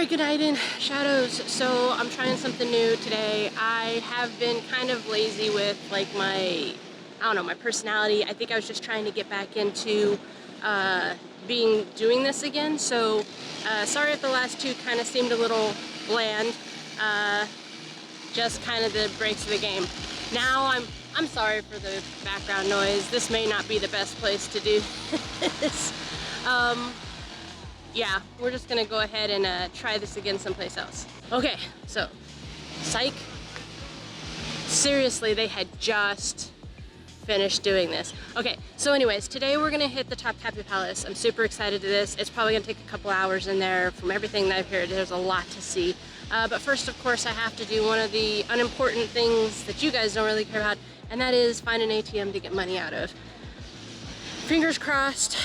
Alright, good night in shadows. So I'm trying something new today. I have been kind of lazy with like my personality. I think I was just trying to get back into doing this again. So sorry if the last two kind of seemed a little bland. Just kind of the breaks of the game. Now I'm sorry for the background noise. This may not be the best place to do this. Yeah, we're just gonna go ahead and try this again someplace else. Okay, so, psych. Seriously, they had just finished doing this. Okay, so anyways, today we're gonna hit the Topkapi Palace. I'm super excited to this. It's probably gonna take a couple hours in there. From everything that I've heard, there's a lot to see. But first, of course, I have to do one of the unimportant things that you guys don't really care about, and that is find an ATM to get money out of. Fingers crossed.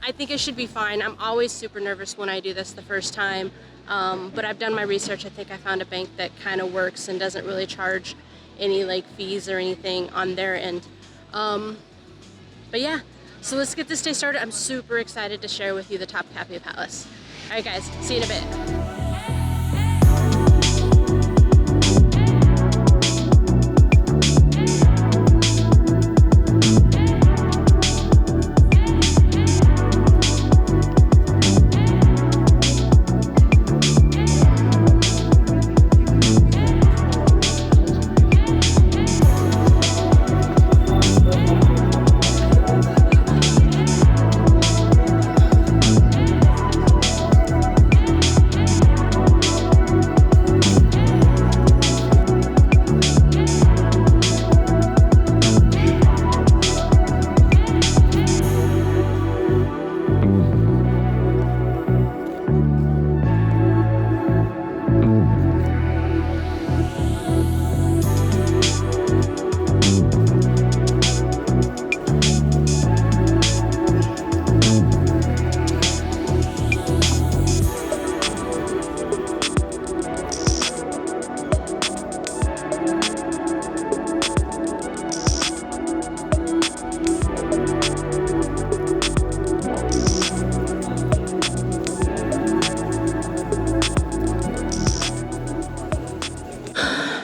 I think it should be fine. I'm always super nervous when I do this the first time, but I've done my research. I think I found a bank that kind of works and doesn't really charge any like fees or anything on their end. But yeah, so let's get this day started. I'm super excited to share with you the Topkapi Palace. All right guys, see you in a bit.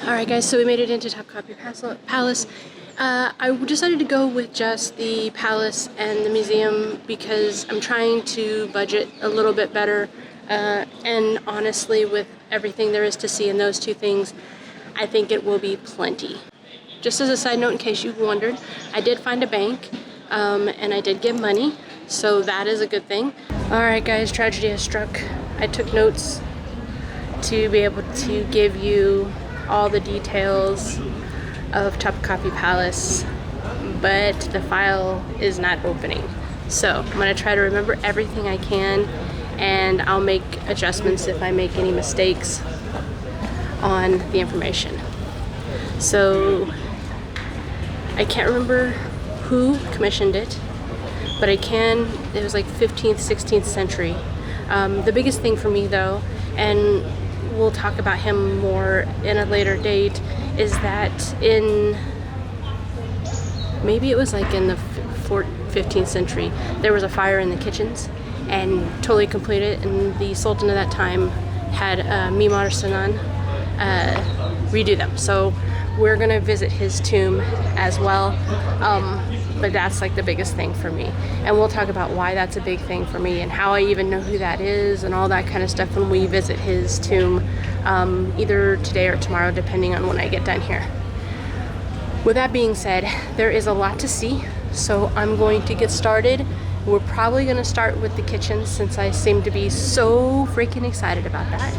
Alright guys, so we made it into Topkapi Palace. I decided to go with just the palace and the museum because I'm trying to budget a little bit better, and honestly with everything there is to see in those two things, I think it will be plenty. Just as a side note, in case you wondered, I did find a bank and I did get money, so that is a good thing. Alright guys, tragedy has struck. I took notes to be able to give you all the details of Topkapi Palace, but the file is not opening. So I'm gonna try to remember everything I can, and I'll make adjustments if I make any mistakes on the information. So I can't remember who commissioned it, but it was like 15th, 16th century. The biggest thing for me though, and we'll talk about him more in a later date, is that maybe it was like in the 15th century, there was a fire in the kitchens and totally completed, and the Sultan of that time had Mimar Sinan redo them. So we're gonna visit his tomb as well, but that's like the biggest thing for me, and we'll talk about why that's a big thing for me and how I even know who that is and all that kind of stuff when we visit his tomb, either today or tomorrow depending on when I get done here. With that being said, there is a lot to see, so I'm going to get started. We're probably going to start with the kitchen since I seem to be so freaking excited about that.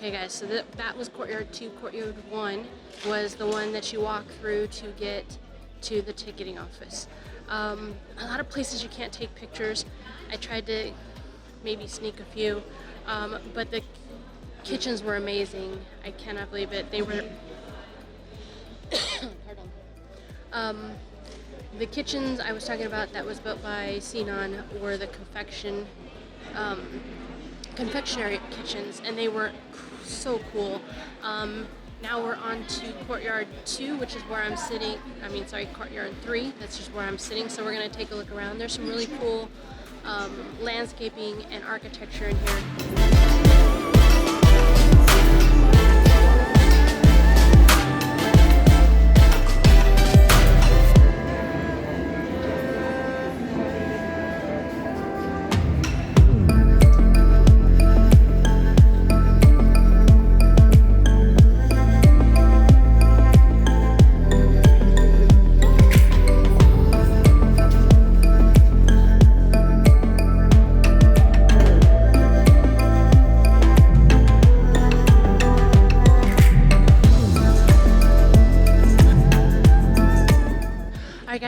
Okay guys, so that was courtyard 2. Courtyard 1 was the one that you walk through to get to the ticketing office. A lot of places you can't take pictures. I tried to maybe sneak a few, but the kitchens were amazing. I cannot believe it. They were pardon. The kitchens I was talking about that was built by Sinan were the confectionery kitchens, and they were so cool. Now we're on to courtyard 2, which is where I'm sitting. Courtyard 3, that's just where I'm sitting. So we're gonna take a look around. There's some really cool landscaping and architecture in here.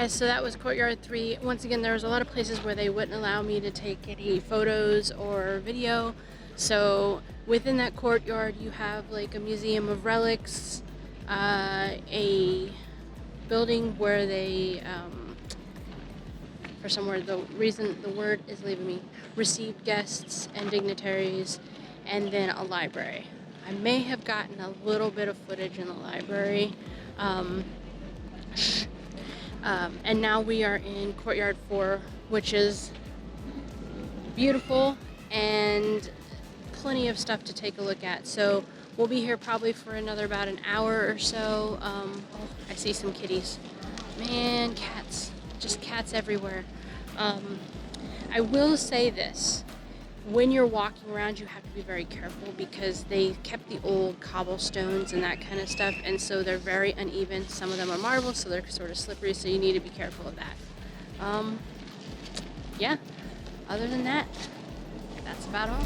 So that was courtyard 3. Once again, there was a lot of places where they wouldn't allow me to take any photos or video. So within that courtyard, you have like a museum of relics, a building where they, for some word, the word is leaving me, received guests and dignitaries, and then a library. I may have gotten a little bit of footage in the library. And now we are in courtyard 4, which is beautiful and plenty of stuff to take a look at. So we'll be here probably for another about an hour or so. Oh, I see some kitties. Man, cats. Just cats everywhere. I will say this. When you're walking around, you have to be very careful because they kept the old cobblestones and that kind of stuff, and so they're very uneven. Some of them are marble, so they're sort of slippery, so you need to be careful of that. Yeah, other than that, that's about all.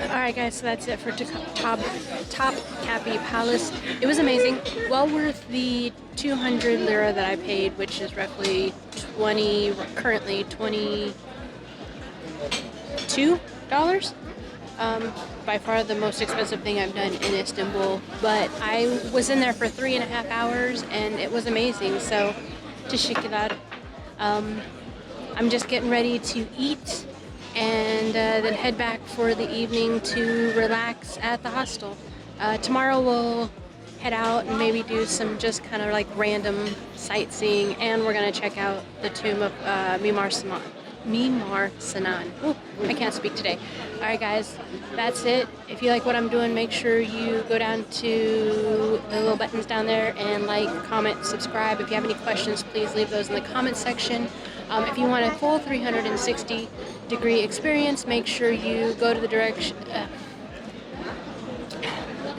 Alright guys, so that's it for Topkapi Palace. It was amazing. Well worth the 200 lira that I paid, which is roughly currently $22. By far the most expensive thing I've done in Istanbul, but I was in there for 3.5 hours and it was amazing. So, teşekkürler. I'm just getting ready to eat and then head back for the evening to relax at the hostel. Tomorrow we'll head out and maybe do some just kind of like random sightseeing, and we're gonna check out the tomb of Mimar Sinan. Ooh, I can't speak today. Alright guys, that's it. If you like what I'm doing, make sure you go down to the little buttons down there and like, comment, subscribe. If you have any questions, please leave those in the comment section. If you want a full 360-degree experience, make sure you go to the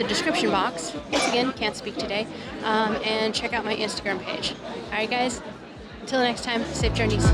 description box, once again, can't speak today, and check out my Instagram page. Alright guys, until next time, safe journeys.